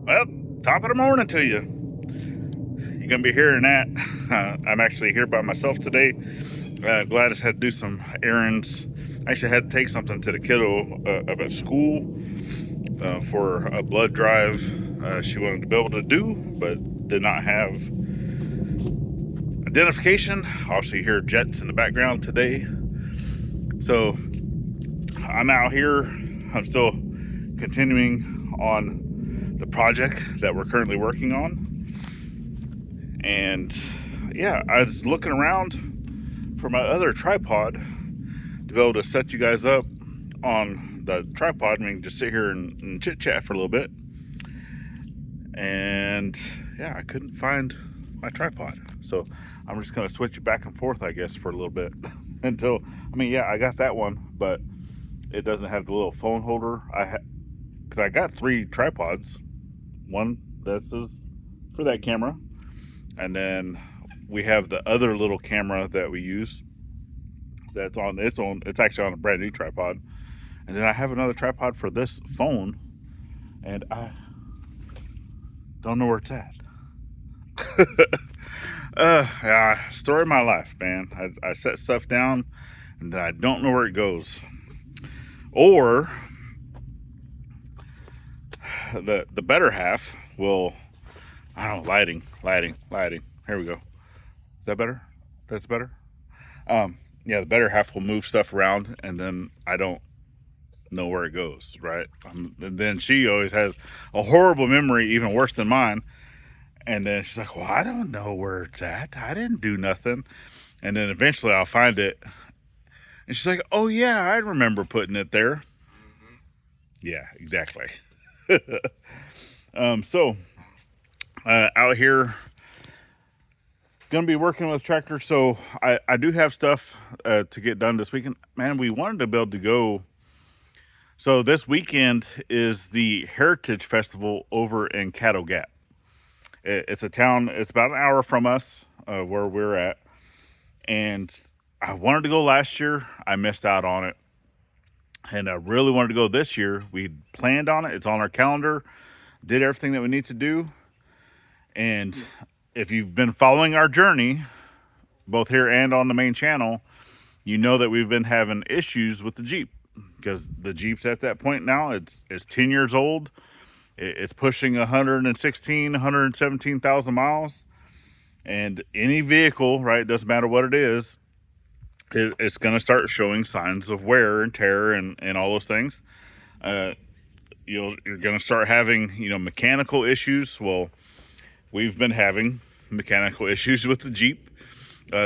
Well, top of the morning to you. You're going to be hearing that. I'm actually here by myself today. Gladys had to do some errands. I actually had to take something to the kiddo up at school for a blood drive she wanted to be able to do, but did not have identification. Obviously, you hear jets in the background today. So I'm out here. I'm still continuing on the project that we're currently working on. And yeah, I was looking around for my other tripod to be able to set you guys up on the tripod and we can just sit here and chit chat for a little bit. And yeah, I couldn't find my tripod. So I'm just going to switch it back and forth, I guess, for a little bit until, yeah, I got that one, but it doesn't have the little phone holder. Because I got 3 tripods. One that's for that camera. And then we have the other little camera that we use that's on its own. It's actually on a brand new tripod. And then I have another tripod for this phone, and I don't know where it's at. Yeah, story of my life, man. I set stuff down, and then I don't know where it goes. Or the better half will, I don't know, lighting. Here we go. Is that better? That's better? Yeah, the better half will move stuff around, and then I don't know where it goes, right? And then she always has a horrible memory, even worse than mine. And then she's like, well, I don't know where it's at. I didn't do nothing. And then eventually I'll find it. And she's like, oh, yeah, I remember putting it there. Mm-hmm. Yeah, exactly. So out here, gonna be working with tractor. So I do have stuff to get done this weekend. Man, we wanted to be able to go. So this weekend is the Heritage Festival over in Caddo Gap. It's a town. It's about an hour from us where we're at. And I wanted to go last year. I missed out on it. And I really wanted to go this year. We planned on it. It's on our calendar. Did everything that we need to do. And if you've been following our journey, both here and on the main channel, you know that we've been having issues with the Jeep. Because the Jeep's at that point now, it's 10 years old. It's pushing 117,000 miles. And any vehicle, right, doesn't matter what it is, it's going to start showing signs of wear and tear and all those things. You're going to start having, mechanical issues. Well, we've been having mechanical issues with the Jeep.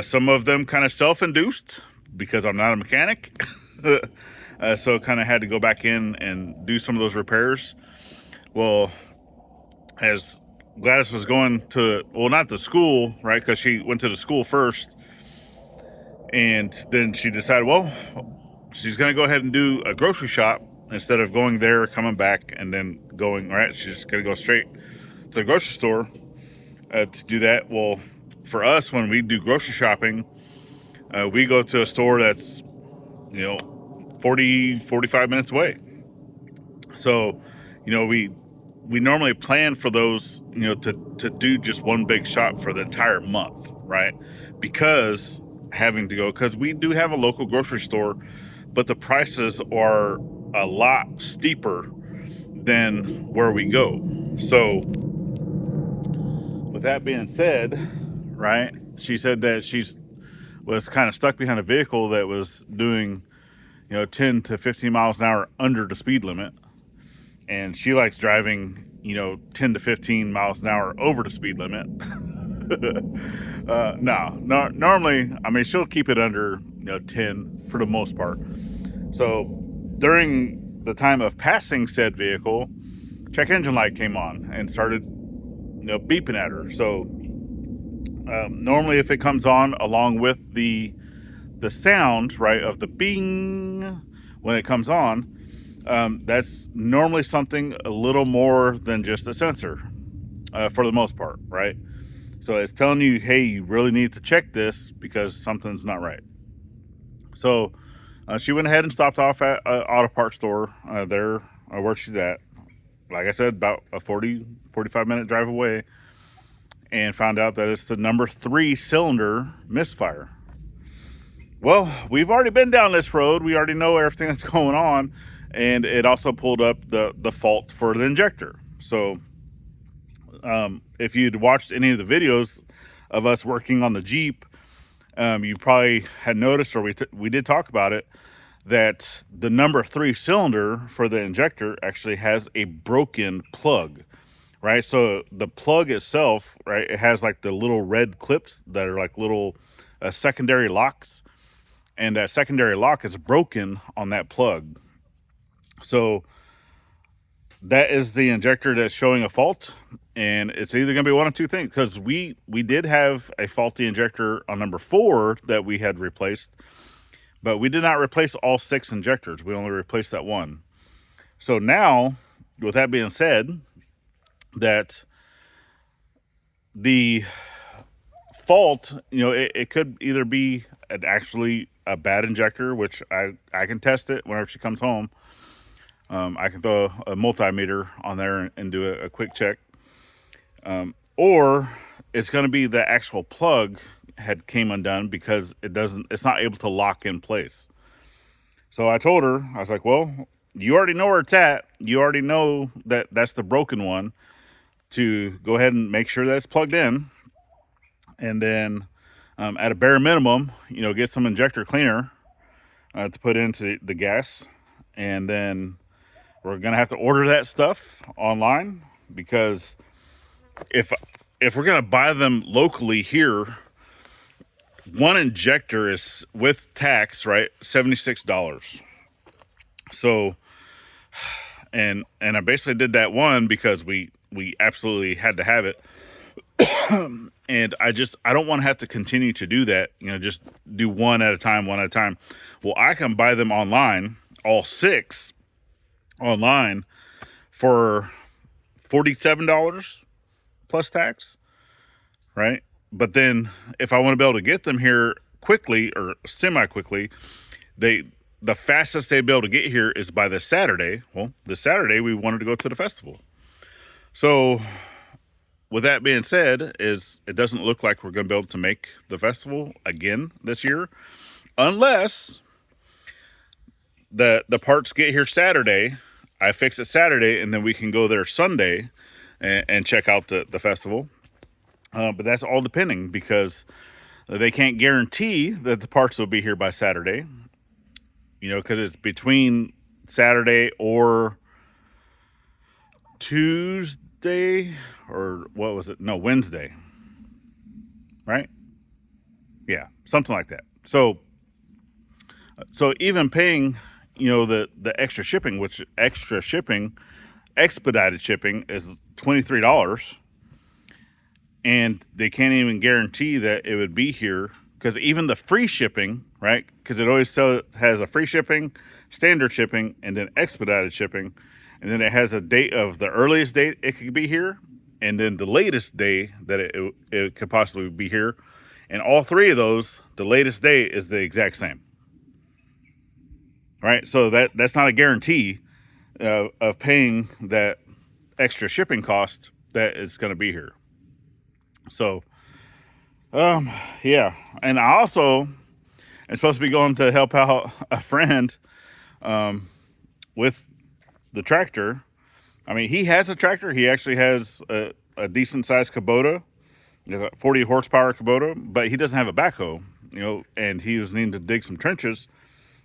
Some of them kind of self-induced because I'm not a mechanic. So kind of had to go back in and do some of those repairs. Well, as Gladys was going to, well, not the school, right? Because she went to the school first. And then she decided, well, she's going to go ahead and do a grocery shop instead of going there, coming back, and then going, right? She's going to go straight to the grocery store to do that. Well, for us, when we do grocery shopping, we go to a store that's, 45 minutes away. So, we normally plan for those, to do just one big shop for the entire month, right? Because we do have a local grocery store, but the prices are a lot steeper than where we go. So with that being said, right, she said that was kind of stuck behind a vehicle that was doing 10 to 15 miles an hour under the speed limit. And she likes driving, 10 to 15 miles an hour over the speed limit. No, normally, she'll keep it under, 10 for the most part. So during the time of passing said vehicle, check engine light came on and started, beeping at her. So normally if it comes on along with the sound, right, of the bing when it comes on, that's normally something a little more than just a sensor for the most part, right? So it's telling you, hey, you really need to check this because something's not right. So she went ahead and stopped off at an auto parts store there where she's at. like I said, about a 45 minute drive away, and found out that it's the number 3 cylinder misfire. Well, we've already been down this road. We already know everything that's going on, and it also pulled up the fault for the injector. So if you'd watched any of the videos of us working on the Jeep, you probably had noticed, or we did talk about it, that the number 3 cylinder for the injector actually has a broken plug, right? So the plug itself, right, it has like the little red clips that are like little secondary locks, and that secondary lock is broken on that plug. So that is the injector that's showing a fault, and it's either going to be one of two things, because we did have a faulty injector on number 4 that we had replaced, but we did not replace all 6 injectors. We only replaced that one. So now, with that being said, that the fault, it could either be actually a bad injector, which I can test it whenever she comes home. I can throw a multimeter on there and do a quick check. Or it's going to be the actual plug came undone because it's not able to lock in place. So I told her, I was like, well, you already know where it's at. You already know that that's the broken one, to go ahead and make sure that it's plugged in. And then at a bare minimum, get some injector cleaner to put into the gas. And then we're going to have to order that stuff online, because if we're going to buy them locally here, one injector is, with tax, right, $76. So, and I basically did that one because we absolutely had to have it. And I don't want to have to continue to do that, just do one at a time. Well, I can buy them online, all 6 online, for $47 plus tax, right? But then if I want to be able to get them here quickly or semi-quickly, the fastest they'd be able to get here is by this Saturday. Well, this Saturday we wanted to go to the festival. So with that being said, it doesn't look like we're going to be able to make the festival again this year, unless the parts get here Saturday, I fix it Saturday, and then we can go there Sunday and check out the festival. But that's all depending, because they can't guarantee that the parts will be here by Saturday, because it's between Saturday or Tuesday, or what was it? No, Wednesday, right? Yeah, something like that. So even paying, the extra shipping, expedited shipping is $23, and they can't even guarantee that it would be here, because even the free shipping, right? Because it always has a free shipping, standard shipping, and then expedited shipping, and then it has a date of the earliest date it could be here, and then the latest day that it could possibly be here. And all 3 of those, the latest day is the exact same, right? So that's not a guarantee of paying that extra shipping cost that it's going to be here. So, yeah. And I also am supposed to be going to help out a friend with the tractor. I mean, he has a tractor. He actually has a decent sized Kubota, a 40 horsepower Kubota, but he doesn't have a backhoe, and he was needing to dig some trenches.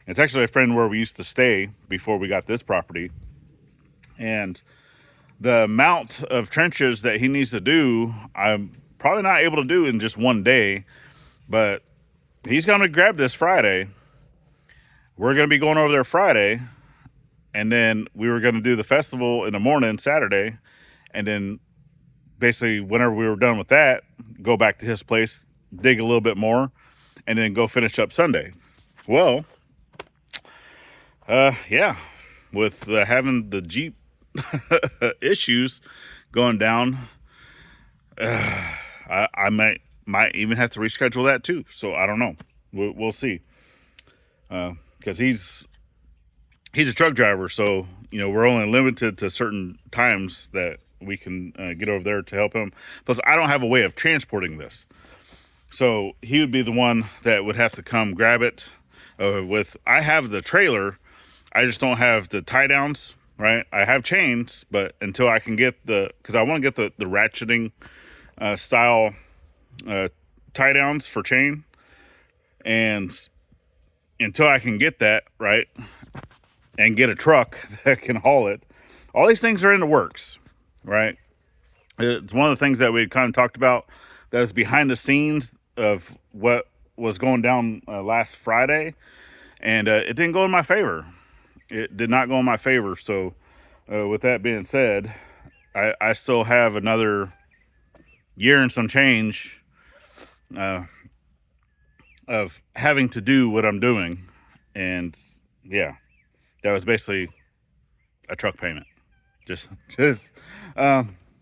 It's actually a friend where we used to stay before we got this property. And the amount of trenches that he needs to do, I'm probably not able to do in just one day, but he's going to grab this Friday. We're going to be going over there Friday, and then we were going to do the festival in the morning Saturday, and then basically whenever we were done with that, go back to his place, dig a little bit more, and then go finish up Sunday. Well, yeah, with having the Jeep issues going down, I might even have to reschedule that too. So I don't know. We'll see. Because he's a truck driver, so we're only limited to certain times that we can get over there to help him. Plus, I don't have a way of transporting this. So he would be the one that would have to come grab it. I have the trailer, I just don't have the tie downs, right? I have chains, but until I can get because I want to get the ratcheting style tie downs for chain, and until I can get that, right, and get a truck that can haul it, all these things are in the works, right? It's one of the things that we kind of talked about that was behind the scenes of what was going down last Friday, and it didn't go in my favor. It did not go in my favor. So with that being said, I still have another year and some change of having to do what I'm doing. And yeah, that was basically a truck payment.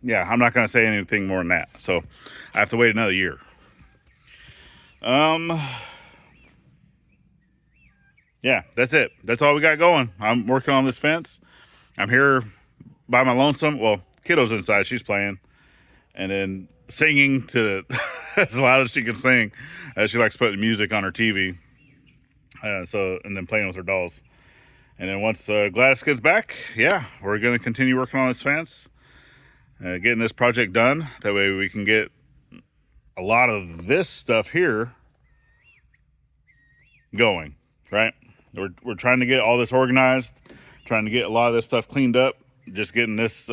Yeah, I'm not going to say anything more than that. So I have to wait another year. Yeah, that's it. That's all we got going. I'm working on this fence. I'm here by my lonesome. Well, kiddo's inside. She's playing. And then singing to as loud as she can sing. She likes putting music on her TV. And then playing with her dolls. And then once Gladys gets back, yeah, we're going to continue working on this fence. Getting this project done. That way we can get a lot of this stuff here going, right? We're trying to get all this organized, trying to get a lot of this stuff cleaned up, just getting this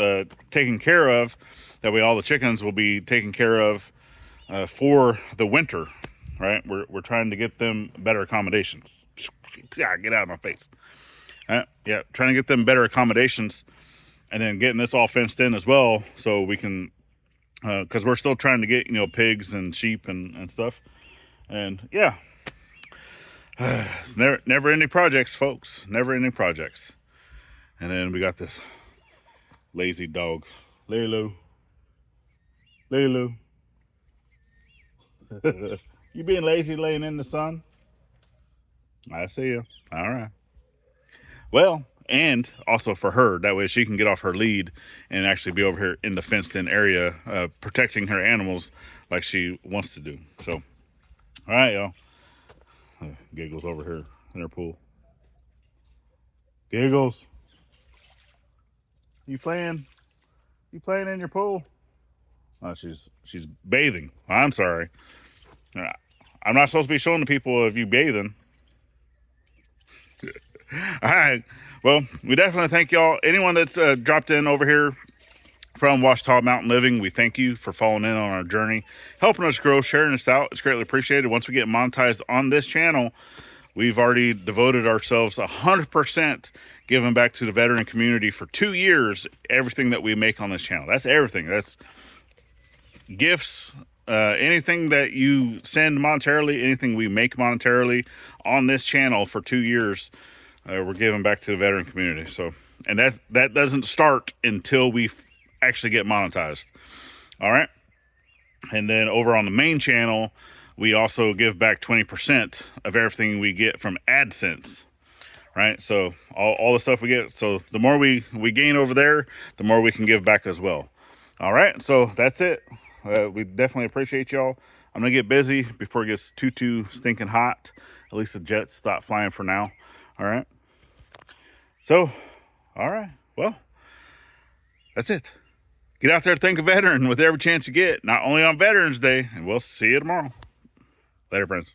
taken care of. That way all the chickens will be taken care of for the winter, right? We're trying to get them better accommodations. Yeah, get out of my face. Yeah, trying to get them better accommodations, and then getting this all fenced in as well, so we can, because we're still trying to get pigs and sheep and stuff, and yeah, it's never ending projects, folks. Never ending projects. And then we got this lazy dog, Lulu. You being lazy laying in the sun? I see you. All right. Well, and also for her, that way she can get off her lead and actually be over here in the fenced-in area, protecting her animals like she wants to do. So, all right, y'all. Giggles over here in her pool. Giggles. You playing in your pool? Oh, she's bathing. I'm sorry. I'm not supposed to be showing the people of you bathing. All right. Well, we definitely thank y'all. Anyone that's dropped in over here from Ouachita Mountain Living, we thank you for following in on our journey, helping us grow, sharing us out. It's greatly appreciated. Once we get monetized on this channel, we've already devoted ourselves 100% giving back to the veteran community for 2 years. Everything that we make on this channel, that's everything. That's gifts, anything that you send monetarily, anything we make monetarily on this channel for 2 years, we're giving back to the veteran community. So, and that doesn't start until we actually get monetized. All right. And then over on the main channel, we also give back 20% of everything we get from AdSense. Right. So all the stuff we get. So the more we gain over there, the more we can give back as well. All right. So that's it. We definitely appreciate y'all. I'm going to get busy before it gets too stinking hot. At least the jets stop flying for now. All right. So, all right. Well, that's it. Get out there, thank a veteran with every chance you get, not only on Veterans Day, and we'll see you tomorrow. Later, friends.